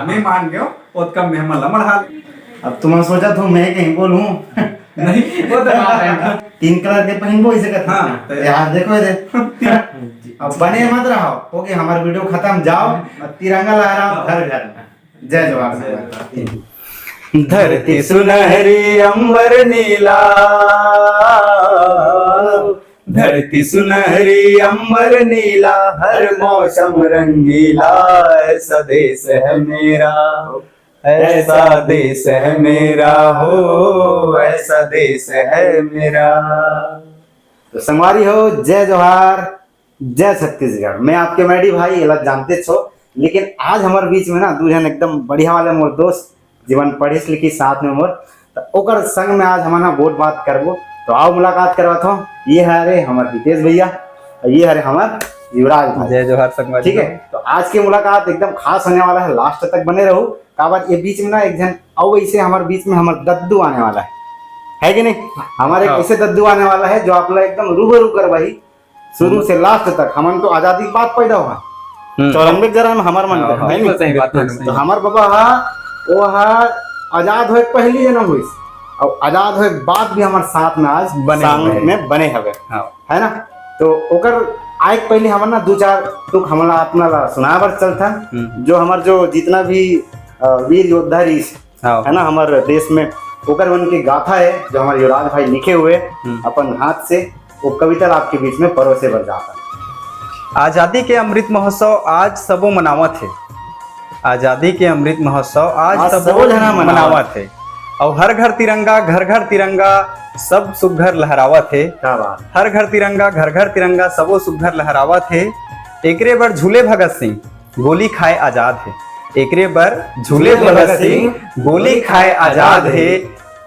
मैं मान गयो बहुत कम में हम लमड़ हाल। अब तुमने सोचा तो मैं कहीं बोलूं नहीं वो तो बात है। 3 कलर के पहन इसे कर। हाँ, यार देखो इधर अब बने मत रहो, हो गया हमारा वीडियो खत्म। जाओ और तिरंगा लहराओ घर घर। जय जवाहर। धरती सुनहरी अंबर नीला, धरती सुनहरी अंबर नीला, हर मौसम रंगीला, ऐसा देश है मेरा, ऐसा देश है मेरा, हो ऐसा देश है मेरा। तो संगवारी हो, जय जोहार, जय छत्तीसगढ़। मैं आपके मैडी भाई अलग जानते छो, लेकिन आज हमारे बीच में ना दूजन एकदम बढ़िया वाले मोर दोस्त जीवन पढ़ी लिखी साथ में मोर, तो ओकर संग में आज हमारा बहुत बात करबो। तो आओ मुलाकात करवाता हूँ। ये है अरे हमारे हितेश भैया, ये है हमार युवराज भाई। जय जोहार संगवारी। ठीक है, तो आज की मुलाकात एकदम खास होने वाला है, लास्ट तक बने रहो। का बात ये बीच में ना एक जन आओ ऐसे हमारे बीच में हमारे दद्दू आने वाला है कि नहीं? हमारे ऐसे दद्दू आने वाला है जो आप लोग एकदम रूबरू कर भाई शुरू से लास्ट तक। हमन तो आजादी की बात पैदा हुआ 94 जरा में हमार मन कर है नहीं? सही बात है। तो हमार बाबा वो आजाद होए पहली जन्म हुई और आजाद होए बाद भी हमारे साथ में आज बने हवे है ना। तो ओकर आए पहले हमार ना 2-4 टुक हमारा अपना सुनावर चलता, जो हमार जो जितना भी वीर योद्धा रही है ना हमारे देश में, ओकर उनकी गाथा है जो हमारे युवराज भाई लिखे हुए अपन हाथ से, वो कविता आपके बीच में परोसे भर जाता। आजादी के अमृत महोत्सव आज सबो मनावत है। आजादी के अमृत महोत्सव आज सबो मनावत है और हर घर तिरंगा, घर घर तिरंगा, सब सुघर लहरावत है। क्या बात। हर घर तिरंगा, घर घर तिरंगा, सबो सुघर लहरावत है। एकरे बर झूले भगत सिंह, गोली खाए आजाद है। एकरे बर झूले भगत सिंह, गोली खाए आजाद है।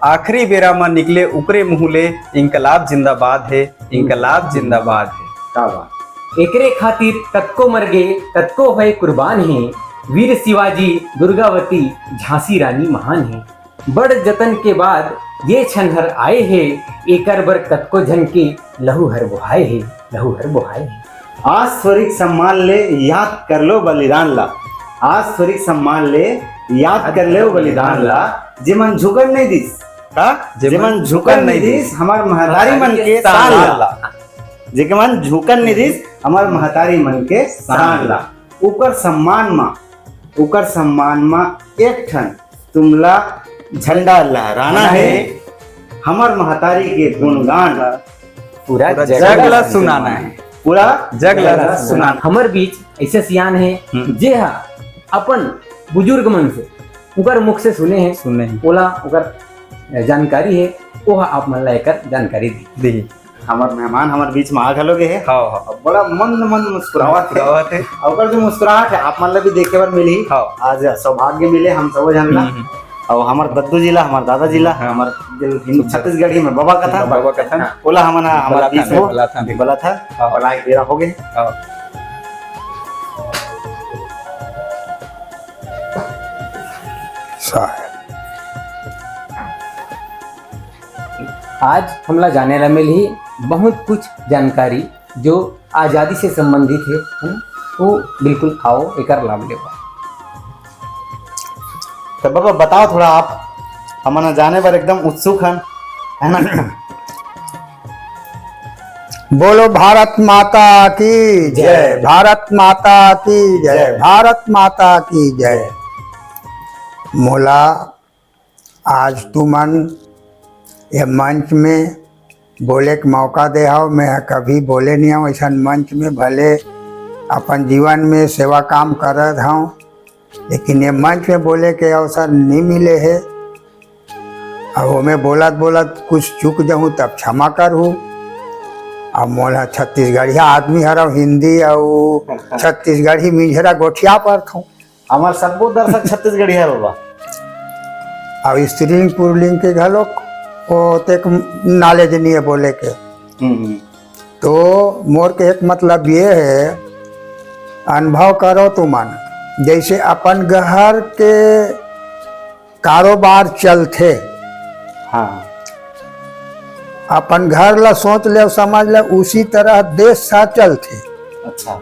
आखिरी बेरा में निकले उकरे मुहले, इंकलाब जिंदाबाद है, इंकलाब जिंदाबाद है। क्या बात। एकरे खातिर तत्को मर गए, तत्को भय कुर्बान है। वीर शिवाजी, दुर्गावती, झांसी रानी महान है। बड़ जतन के बाद ये क्षण हर आए हैं, एकर बर कतको झन के लहू हर बुहाए है, लहू हर बुहाए है। आज स्वरिक सम्मान ले, याद कर लो बलिदान ला। आज स्वरिक सम्मान ले, याद कर लो बलिदान ला। जिमन झुकन नहीं दिस का, जिमन झुकन नहीं दिस हमार महतारी मन के शान ला। जिमन झुकन नहीं दिस हमार महतारी मन के शान ला। ऊपर सम्मान मा एक ठन तुमला झंडा लहराना है। हमार महतारी के गुणगान पूरा जग ला सुनाना है, पूरा जग ला सुनाना। हमर बीच ऐसे सियान है जे हा अपन बुजुर्ग मन से उकर मुख से सुने हैं, ओला उकर जानकारी है, वो आप मन ला एकर जानकारी दी। हमार मेहमान हमारे बीच में आ गलोगे है। बड़ा मंद मुस्कुराहट है। और जो मुस्कुराहट है आप मन ला भी देखे बार मिली। आज सौभाग्य मिले हम सब जानला। और हमार दद्दू जिला, हमार दादा जिला, हमार छत्तीसगढ़ी में बाबा कथन बोला हमारा बीच में बोला था और आज तेरा हो गए। आज हमला जाने ला मिली बहुत कुछ जानकारी जो आजादी से संबंधित है ना? वो बिल्कुल आओ एकर लाभ ले। तो बाबा बताओ थोड़ा, आप हमारा जाने पर एकदम उत्सुक है ना? बोलो भारत माता की जय, भारत माता की जय, भारत माता की जय। मोला आज तुमन ये मंच में बोले के मौका दे हो। मैं कभी बोले नहीं हूँ ऐसा मंच में, भले अपन जीवन में सेवा काम करत हूँ, लेकिन ये मंच में बोले के अवसर नहीं मिले है। और वो मैं बोलत कुछ चूक जाऊँ तब क्षमा करूँ। और मोला छत्तीसगढ़िया आदमी हर हिंदी और छत्तीसगढ़ी मिझरा गोठिया पर थूँ। हमारे सबको दर्शक छत्तीसगढ़ी है बाबा। और स्त्रीलिंग पुरलिंग के घलोक वो तक नॉलेज नहीं है बोले के। तो मोर के एक मतलब ये है, अनुभव करो तुमन जैसे अपन घर के कारोबार चलते। हाँ। अपन घर ला सोच ले समझ ले, उसी तरह देश सा चलते। अच्छा।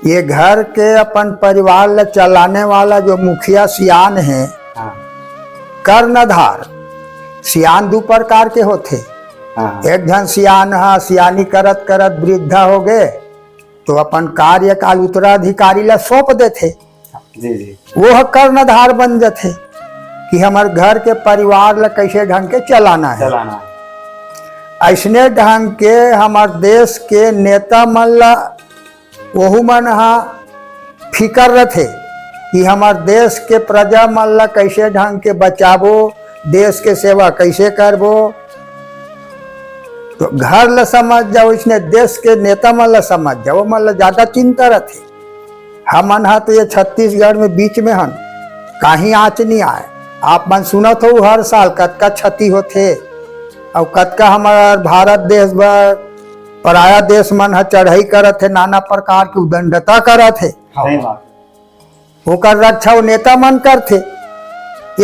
ये घर के अपन परिवार ला चलाने वाला जो मुखिया सियान है, हाँ कर्णधार। सियान दो प्रकार के होते। हाँ एक जन सियान हा, सियानी करत करत वृद्धा हो गए तो अपन कार्यकाल उत्तराधिकारी ला सौंप देते। जी जी। वो कर्णधार बन जाते कि हमारे घर के परिवार ला कैसे ढंग के चलाना है। चलाना। ऐसने ढंग के हमारे देश के नेता मन ला वहु मन हा फिकर रथे कि हमारे देश के प्रजा मन ला कैसे ढंग के बचाबो, देश के सेवा कैसे करबो। तो घर ला समझ जाओ, इसने देश के नेता मन ला समझ जाओ, मन ला ज्यादा चिंता रथे। हमन हा तो ये छत्तीसगढ़ में बीच में हन, कहीं आँच नहीं आए। आप मन सुनत हो हर साल कतका क्षति होते और कतका हमारा भारत देश बर पराया देश मन हा चढ़ाई करत है, नाना प्रकार की उदंडता करत है। सही बात। ओकर रक्षा वो नेता मन करते।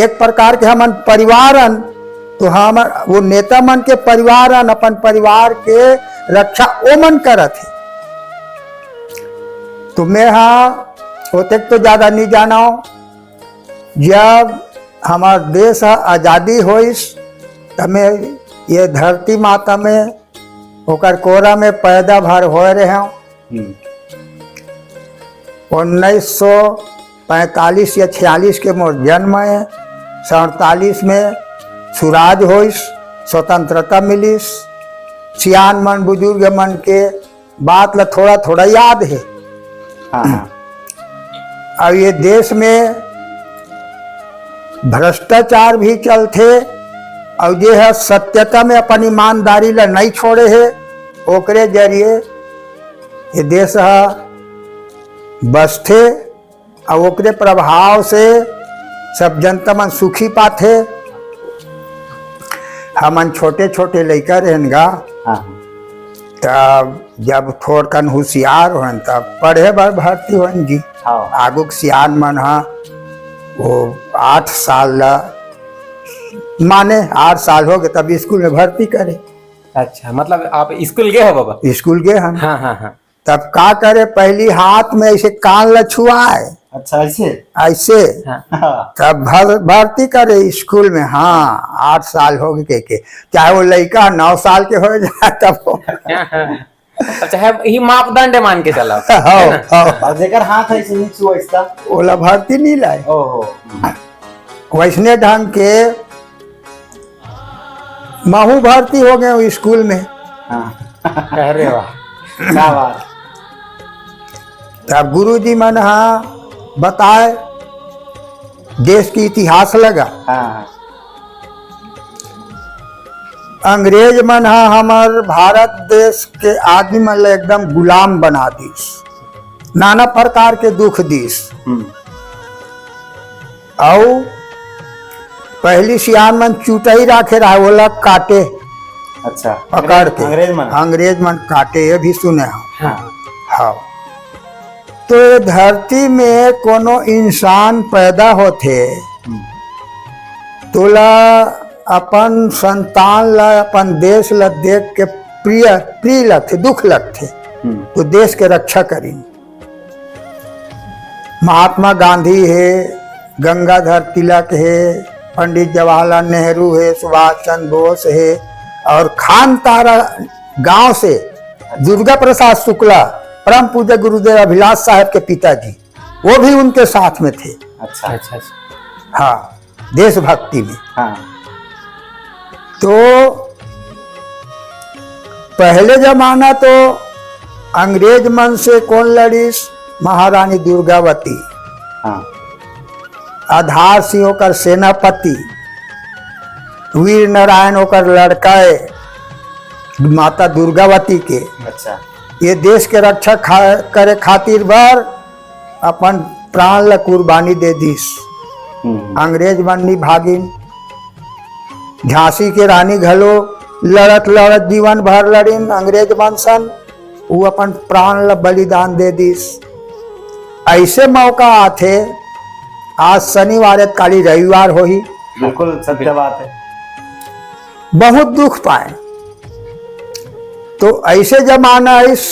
एक प्रकार के हमन परिवारन, तो हम वो नेता मन के परिवारन अपन परिवार के रक्षा ओ मन करत है। तो मैं हाँ होते तो ज्यादा नहीं जाना हूं। जब हमार देश आजादी होइस तमें ये धरती माता में होकर कोरा में पैदा भर हो रहे हूँ। 1945 या 46 के मोर जन्म है। 47 में सुराज होइस, स्वतंत्रता मिलिस। सियान मन बुजुर्ग मन के बात ला थोड़ा थोड़ा याद है। हाँ। अब ये देश में भ्रष्टाचार भी चलते और जो है सत्यता में अपन ईमानदारी ला नहीं छोड़े है, ओकरे जरिए ये देश बसते और ओकरे प्रभाव से सब जनता मन सुखी पाते। हमन छोटे छोटे लड़का रहनगा, हाँ। तब जब थोड़ कन होशियार होन तब पढ़े बर भर्ती होन जी। हाँ। आगू के सियान मन हा वो 8 साल ला माने 8 साल हो गए तब स्कूल में भर्ती करे। अच्छा, मतलब आप स्कूल गए हो बाबा? स्कूल गए हम। हाँ हाँ हाँ। तब का करे, पहली हाथ में ऐसे कान ला छुआए अच्छा ऐसे। ऐसे, हाँ। तब भर्ती करे स्कूल में। हाँ 8 साल हो गए के, चाहे वो लड़का 9 साल के हो जाए तब हो। अच्छा है, ही मापदंड मान के चला। और जेकर हाथ ऐसे नहीं छुआ इसका ओला भर्ती नहीं लाए। ओहो। वैसने ढंग के महू भर्ती हो गए स्कूल में। हाँ। अरे वाह, क्या बात। तब गुरुजी मन हाँ बताए, देश की इतिहास लगा। हाँ। अंग्रेज मन हा हमार भारत देश के आदमी मन ला एकदम गुलाम बना दीस, नाना प्रकार के दुख दीस। और पहली सियान मन चुटई राखे रहा, बोला काटे। अच्छा। पकड़ के अंग्रेज मन काटे, ये भी सुने हो। हाँ। हाँ। तो ये धरती में कोनो इंसान पैदा होते तोला अपन संतान ला, अपन देश ला देख के प्रिय लगते, दुख लगते, तो देश के रक्षा करी। महात्मा गांधी है, गंगाधर तिलक है, पंडित जवाहरलाल नेहरू है, सुभाष चंद्र बोस है, और खान तारा गांव से दुर्गा प्रसाद शुक्ला, परम पूज्य गुरुदेव अभिलाष साहब के पिताजी, वो भी उनके साथ में थे। अच्छा अच्छा। हाँ, देशभक्ति में। हाँ। तो पहले जमाना तो अंग्रेज मन से कौन लड़ीस? महारानी दुर्गावती। हाँ। आधार सिंह होकर सेनापति, वीर नारायण होकर लड़का है माता दुर्गावती के। अच्छा। ये देश के रक्षा करे खातिर बार अपन प्राण ला कुर्बानी दे दीस। अंग्रेज मन नहीं भागिन। झांसी के रानी घलो लड़त लड़त जीवन भर लड़ीन अंग्रेज मन सन, वो अपन प्राण ला बलिदान दे दीस। ऐसे मौका आथे, आज शनिवार काली रविवार हो ही, बिल्कुल सत्य बात है। बहुत दुख पाए। तो ऐसे जमाना इस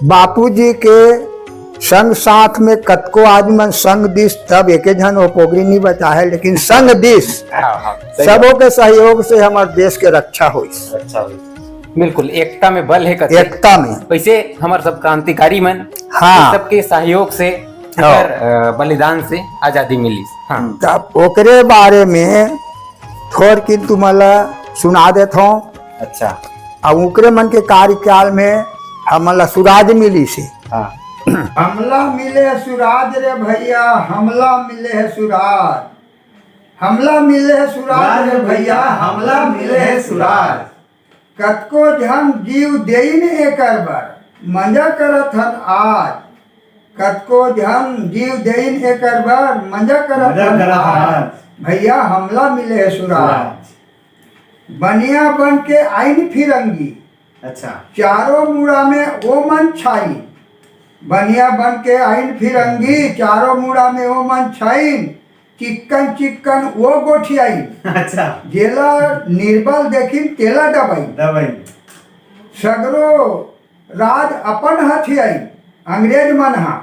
बापूजी के संग साथ में कतको आदमी संग दिस तब एक जन हो पोगरी नहीं बचा है, लेकिन संग दिस सबों के सहयोग से हमारे देश के रक्षा हुई। बिल्कुल एकता में बल है कथे। एकता में वैसे हमारे सब क्रांतिकारी मन हाँ। सबके सहयोग से बलिदान से आजादी मिली। हाँ। तब ओकरे बारे में थोड़ की तुम्हारा सुना देता हूँ। अच्छा। अब ओकरे मन के कार्यकाल में हमला सुराज मिली से। हाँ। हमला मिले है सुराज रे भैया, हमला मिले है सुराज, हमला मिले है सुराज रे भैया, हमला मिले है सुराज। कतको झन जीव देई ने एकर बर, मजा करत हन आज। कतको झन जीव देई ने एकर बर, मजा करत हन आज। भैया हमला मिले है सुराज। बनिया बन के आइन फिरंगी, अच्छा। चारों मुड़ा में ओ मन छाई। बनिया बन के आइन फिरंगी, चारों मुड़ा में ओ मन छाई। चिक्कन चिक्कन वो गोठियाई। अच्छा। जेला निर्बल देखिन तेला दबाई। सगरो राज अपन हथियाई। अंग्रेज मन हा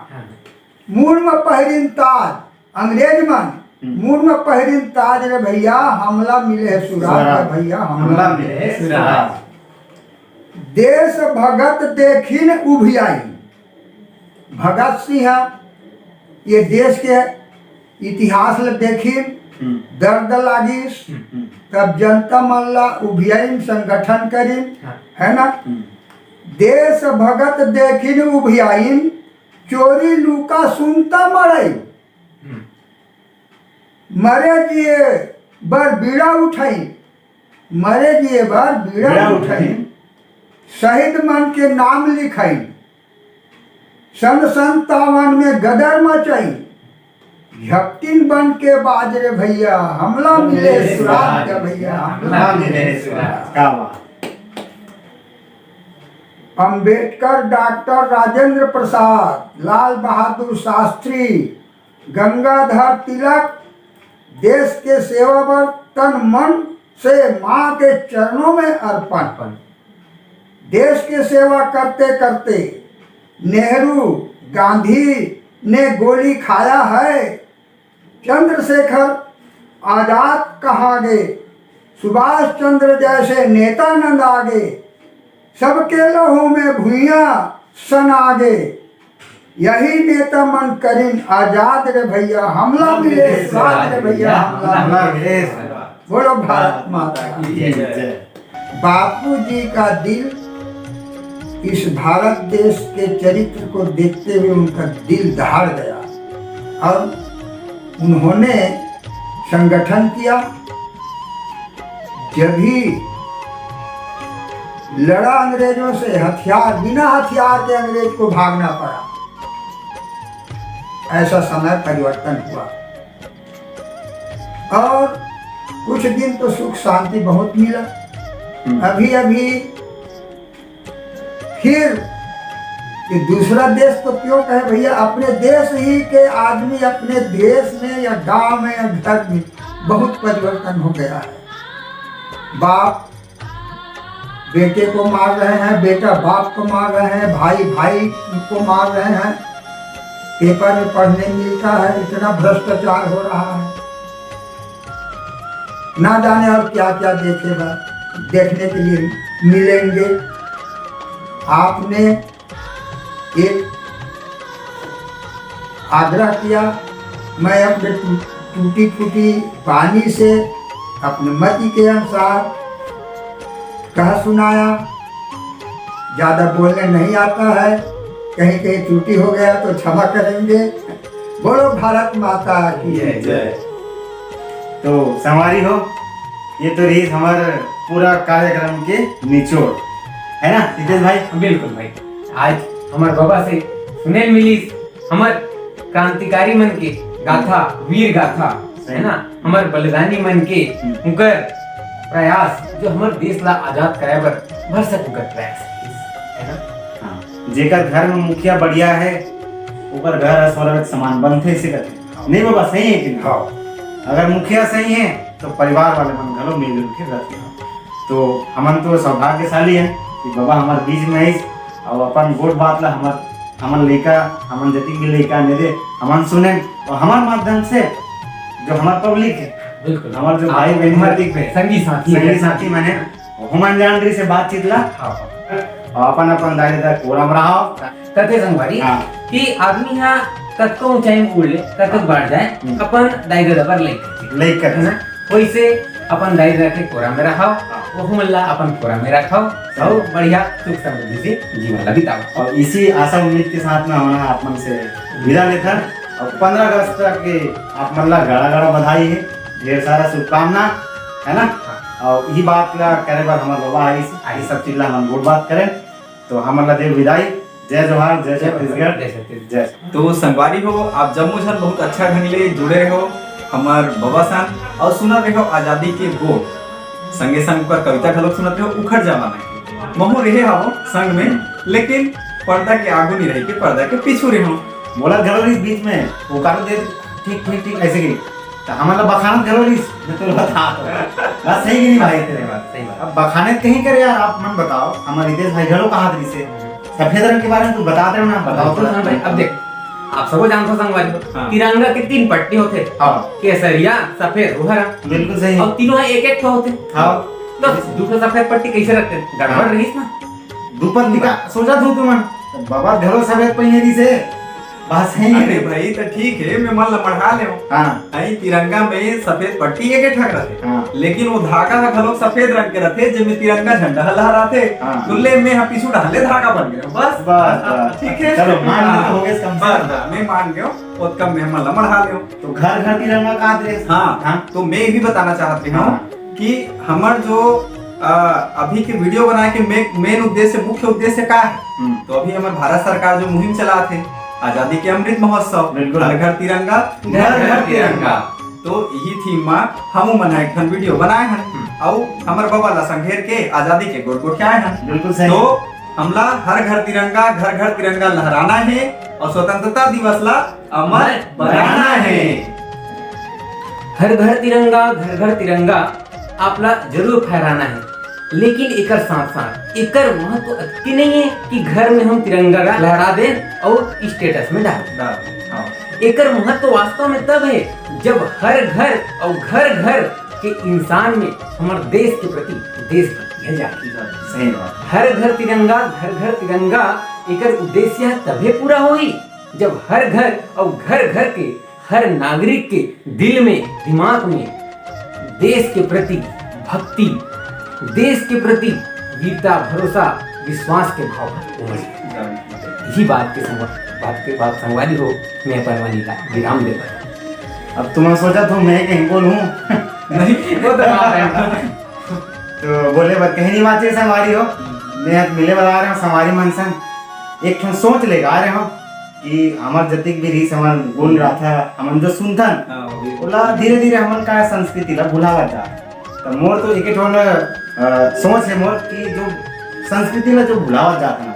मुड़ में पहरिन ताज, अंग्रेज मन मुड़ में पहरिन ताज रे भैया, हमला मिले है सुराज रे भैया, हमला मिले है सुराज। देश भगत देखिन उभियाई। भगत सिंह ये देश के इतिहास ल देखिन, दर्द लागिस, तब जनता मल्ला उभियाइन संगठन करिन, है ना। देश भगत देखिन उभियाइन, चोरी लूका सुनता मरई। मरे जिए बर बीड़ा उठाई, मरे जिए बर बीड़ा उठाई। शहीद मन के नाम लिखाई, सन 57 में गदर मचाई। झपटिन बन के बाजरे भैया, हमला मिले सुराज रे भैया, हमला मिले सुराज। अंबेडकर, डॉक्टर राजेंद्र प्रसाद, लाल बहादुर शास्त्री, गंगाधर तिलक देश के सेवा पर तन मन से माँ के चरणों में अर्पण। देश की सेवा करते करते नेहरू, गांधी ने गोली खाया है। चंद्रशेखर आजाद कहा गए, सुभाष चंद्र जैसे नेता नंद आगे। सबके लहू में भुइयां सन आगे, यही नेता मन करीन आजाद रे भैया, हमला मिले सुराज रे भैया, हमला मिले। बोलो भारत माता की जय। बापू जी का दिल इस भारत देश के चरित्र को देखते हुए उनका दिल दहाड़ गया और उन्होंने संगठन किया। जब ही लड़ा अंग्रेजों से, हथियार बिना हथियार के अंग्रेज को भागना पड़ा, ऐसा समय परिवर्तन हुआ। और कुछ दिन तो सुख शांति बहुत मिला। अभी अभी फिर कि दूसरा देश तो क्यों कहे भैया, अपने देश ही के आदमी अपने देश में या गांव में या घर में बहुत परिवर्तन हो गया है। बाप बेटे को मार रहे हैं, बेटा बाप को मार रहे हैं, भाई भाई को मार रहे हैं। पेपर में पढ़ने मिलता है इतना भ्रष्टाचार हो रहा है, ना जाने और क्या क्या देखेगा, देखने के लिए मिलेंगे। आपने एक आग्रह किया, मैं अपने टूटी फूटी वाणी से अपने मति के अनुसार कह सुनाया। ज़्यादा बोलने नहीं आता है, कहीं कहीं त्रुटि हो गया तो क्षमा करेंगे। बोलो भारत माता की जय। तो संवारी हो, ये तो रही हमारे पूरा कार्यक्रम के निचोड़, है ना हितेश भाई? बिल्कुल भाई, आज हमारे बाबा से सुने मिली हमार क्रांतिकारी मन के गाथा, वीर गाथा, है ना, हमारे बलिदानी मन के उनकर प्रयास जो हमारे देश ला आजाद कराए बर भरसक उनकर प्रयास है ना। हाँ, जेकर घर में मुखिया बढ़िया है ऊपर घर स्वर्ग समान बनते से करते नहीं बाबा, सही है कि नहीं? हाँ, अगर मुखिया सही है तो परिवार वाले मन घरों मिलजुल के रहते हैं। तो हमन तो सौभाग्यशाली है कि बाबा हमार बीच में है और अपन वोट बात ला हमन लड़का हमन जति भी लड़का मेरे हमन सुने और हमार माध्यम से जो हमार पब्लिक है बिल्कुल हमार जो भाई बहन संगी साथी संगी साथी मैंने हुमान जानकारी से बातचीत ला और अपन अपन दायरे कोरम रहा कथे संगवारी हाँ। कि आदमी हा कतको ऊंचाई में उड़ ले कतक बढ़ जाए अपन दायरे दबर लेके लेकर है ना वैसे अपन दायरे रखे कोरा में रखाओ वो मल्ला अपन कोरा में रखाओ और बढ़िया सुख समृद्धि से जीवन ला बिताओ। और इसी आशा उम्मीद के साथ में हमारा आप मन से विदा लेकर और 15 अगस्त तक के आप मन ला गड़ा गड़ा बधाई है, ढेर सारा शुभकामना है ना। और यही बात ला करे बार हमारे बाबा आई सब चीज ला हम गुड बात करें तो हम ला देव विदाई। जय जोहार, जय छत्तीसगढ़, जय। तो संगवारी हो आप जम्मू झन बहुत अच्छा ढंग ले जुड़े रहो हमार बाबा सान और सुना रहे आजादी के बोल संगे संग पर कविता घलोक सुनत रहो उखड़ जमाना के महू रहे हो संग में लेकिन पर्दा के आगू नहीं रही के पर्दा के पीछू रहो बोला घरोलीस बीच में वो कर दे ठीक ठीक ठीक ऐसे की तो हमारा बखानत घरोलीस मैं तो बता बस सही की नहीं भाई तेरे बात सही बात। अब बखानत कहीं करे यार आप मन बताओ हमारे देश भाई घरों कहाँ थी से सफेद रंग के बारे में तू बता दे ना बताओ तो भाई अब देख आप सबको जानते हो संगवारी हाँ। तिरंगा के 3 पट्टी होते हाँ केसरिया सफेद वो हरा बिल्कुल सही और तीनों एक एक होते हाँ तो दूसरा सफेद पट्टी कैसे रखते गड़बड़ रही ना दुपट निका सोचा तू तुम बाबा घरों सफेद पहिए से बस सही अरे है भाई तो ठीक है मैं मन ला बढ़ा ले हाँ आई तिरंगा में सफेद पट्टी एक ठक रहे हाँ लेकिन वो धागा हा घलोक सफेद रंग के रथे जिसमें तिरंगा झंडा लहराते हाँ। दुल्ले में हा पीछू डाले धागा बन गया बस बस ठीक है चलो मान लो हो गए कम से बस बस, मैं मान गया और कम में मन ला बढ़ा ले तो घर घर तिरंगा कहाँ थे हाँ तो मैं भी बताना चाहती हूँ हाँ। कि हमार जो अभी के वीडियो बनाए के मेन उद्देश्य मुख्य उद्देश्य का है तो अभी हमारे भारत सरकार जो मुहिम चला थे आजादी के अमृत महोत्सव बिल्कुल। घर घर तिरंगा घर घर तिरंगा तो यही थीम में हम मनाए खन वीडियो बनाए हैं और हमारे बाबा ला संघेर के आजादी के गोट गोट आए हैं बिल्कुल सही तो हमला हर घर तिरंगा लहराना है और स्वतंत्रता दिवस ला अमर बनाना है। घर घर तिरंगा आपला जरूर फहराना है लेकिन एकर साथ साथ एकर महत्व अति नहीं है कि घर में हम तिरंगा लहरा दें और स्टेटस में डाल दें। एकर महत्व वास्तव में तब है जब हर घर और घर घर के इंसान में हमारे देश के प्रति देशभक्ति जागी। सही बात हर घर तिरंगा एकर उद्देश्य तभी पूरा होई जब हर घर और घर घर के हर नागरिक के दिल में दिमाग में देश के प्रति भक्ति देश के प्रति वीरता भरोसा विश्वास के भाव यही बात के बात संगवारी हो मैं परवानी का विराम देता। अब तुम सोचा तो मैं कहीं बोलूं नहीं वो तो बात है तो बोले बात कहीं नहीं बात है संगवारी हो मैं आज मिले बता रहा हूँ संगवारी मनसन एक ठो सोच लेगा आ रहे हो कि हमार जतिक भी रही हमार गुण रहा था हम जो सुनथन बोला धीरे धीरे हमन का संस्कृति ला भुलावा था तो मोर तो एक ठो सोच है मोर कि जो संस्कृति ला जो भुलावा जाता ना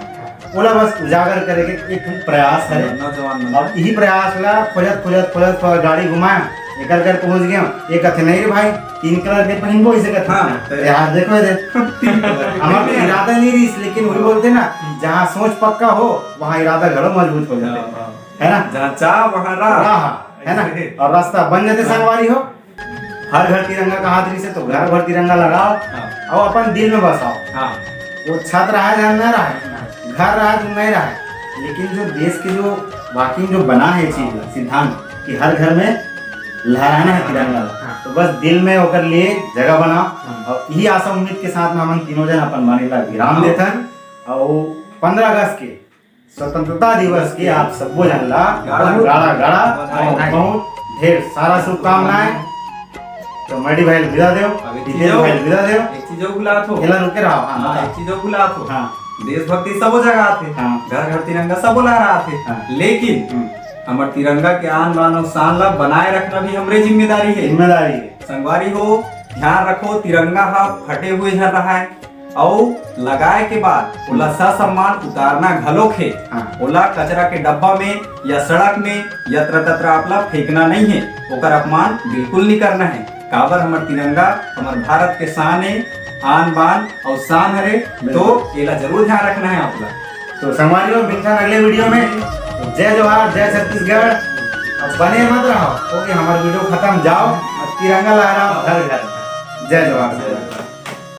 बोला बस उजागर करे के एक प्रयास है नौजवान और यही प्रयास ला खोजत गाड़ी घुमाया एक घर पहुंच गया एक कथे नहीं रे भाई 3 कलर के पहनबो इसे कथे हाँ, यार देखो दे हमारा तो इरादा नहीं रही लेकिन वही बोलते ना जहाँ सोच पक्का हो वहाँ इरादा घरों मजबूत हो जाते है ना जहाँ चाह वहाँ राह है ना और रास्ता बन जाते संगवारी हो हर घर तिरंगा कहा तरी से तो घर भर तिरंगा लगाओ और अपन दिल में बसाओ हाँ वो छत रहा है न रहा घर रहा जो नहीं रहा लेकिन जो देश के जो वाकई जो बना है चीज सिद्धांत कि हर घर में लहराना है तिरंगा तो बस दिल में होकर लिए जगह बनाओ और यही आशा उम्मीद के साथ में हम तीनों जन अपन बानी ला विराम देते और 15 अगस्त के स्वतंत्रता दिवस की आप सबको जन ला गाड़ा बहुत ढेर सारा शुभकामनाएं तो मडी भाई विदा देव विदेश भाई विदा देव एक चीज गुलात हो एला रुके रहो हां एक चीज गुलात हो हां देशभक्ति सबो जगह आथे हाँ। घर घर तिरंगा सबो लहरा आथे हाँ। लेकिन हमार तिरंगा के आन बान और शान ला बनाए रखना भी हमरे जिम्मेदारी है जिम्मेदारी है संगवारी हो ध्यान रखो तिरंगा हा फटे हुए झर रहा है और लगाए के बाद ओला ससम्मान उतारना घलोक है हाँ। ओला कचरा के डब्बा में या सड़क में यत्र तत्र आपला फेंकना नहीं है ओकर अपमान बिल्कुल नहीं करना है काबर हमार तिरंगा हमार भारत के शान है आन बान और शान हरे, तो एला जरूर ध्यान रखना है आपला। तो संगवारियों मिलता है अगले वीडियो में। जय जवाहर, जय छत्तीसगढ़। अब बने मत रहो, ओके हमारा वीडियो खत्म, जाओ और तिरंगा लहराओ घर घर। जय जवाहर।